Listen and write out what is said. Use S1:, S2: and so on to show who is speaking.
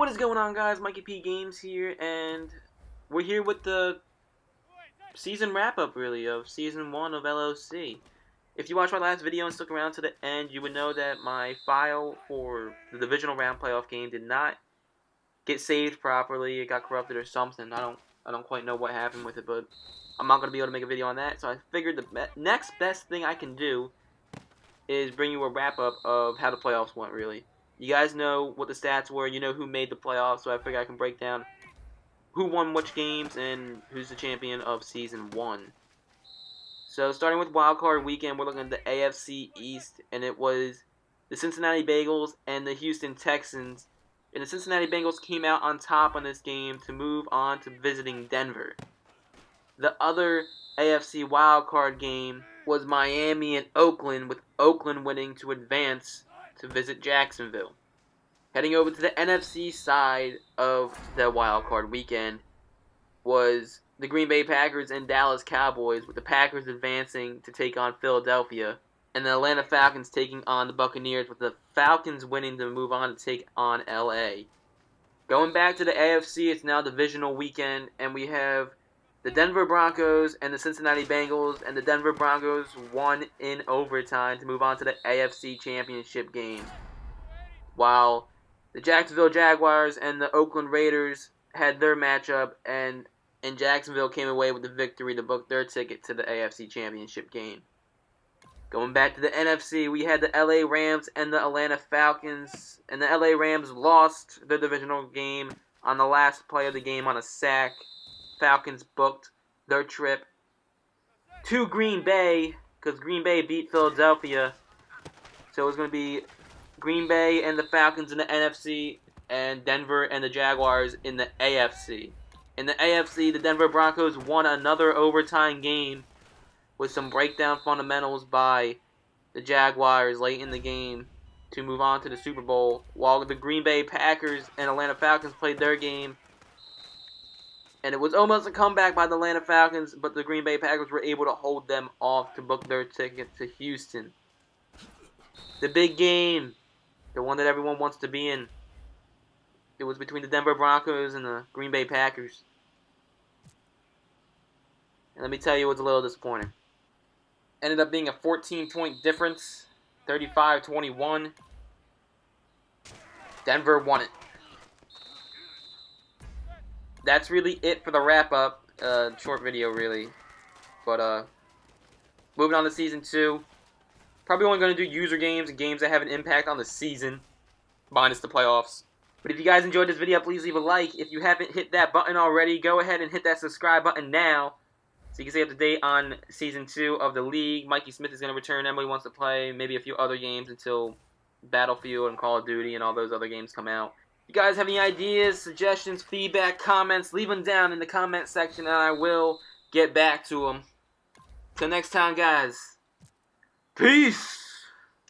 S1: What is going on, guys? MikeyP Games here, and we're here with the season wrap-up, really, of Season 1 of LOC. If you watched my last video and stuck around to the end, you would know that my file for the Divisional Round playoff game did not get saved properly. It got corrupted or something. I don't quite know what happened with it, but I'm not going to be able to make a video on that, so I figured the next best thing I can do is bring you a wrap-up of how the playoffs went, really. You guys know what the stats were, you know who made the playoffs, so I figure I can break down who won which games and who's the champion of Season 1. So, starting with Wildcard Weekend, we're looking at the AFC East, and it was the Cincinnati Bengals and the Houston Texans. And the Cincinnati Bengals came out on top on this game to move on to visiting Denver. The other AFC Wildcard game was Miami and Oakland, with Oakland winning to advance to visit Jacksonville. Heading over to the NFC side of the Wild Card Weekend was the Green Bay Packers and Dallas Cowboys, with the Packers advancing to take on Philadelphia, and the Atlanta Falcons taking on the Buccaneers, with the Falcons winning to move on to take on LA. Going back to the AFC, it's now Divisional Weekend, and we have the Denver Broncos and the Cincinnati Bengals, and the Denver Broncos won in overtime to move on to the AFC Championship game, while the Jacksonville Jaguars and the Oakland Raiders had their matchup, and Jacksonville came away with the victory to book their ticket to the AFC Championship game. Going back to the NFC, we had the LA Rams and the Atlanta Falcons, and the LA Rams lost their divisional game on the last play of the game on a sack. Falcons booked their trip to Green Bay, because Green Bay beat Philadelphia. So it was going to be Green Bay and the Falcons in the NFC, and Denver and the Jaguars in the AFC. In the AFC, the Denver Broncos won another overtime game with some breakdown fundamentals by the Jaguars late in the game to move on to the Super Bowl, while the Green Bay Packers and Atlanta Falcons played their game. And it was almost a comeback by the Atlanta Falcons, but the Green Bay Packers were able to hold them off to book their ticket to Houston. The big game, the one that everyone wants to be in, it was between the Denver Broncos and the Green Bay Packers. And let me tell you, it was a little disappointing. Ended up being a 14-point difference, 35-21. Denver won it. That's really it for the wrap-up. Short video, really. But, moving on to Season 2. Probably only going to do user games and games that have an impact on the season, minus the playoffs. But if you guys enjoyed this video, please leave a like. If you haven't hit that button already, go ahead and hit that subscribe button now, so you can stay up to date on Season 2 of the league. Mikey Smith is going to return. Emily wants to play maybe a few other games until Battlefield and Call of Duty and all those other games come out. If you guys have any ideas, suggestions, feedback, comments, leave them down in the comment section, and I will get back to them. Till next time, guys. Peace!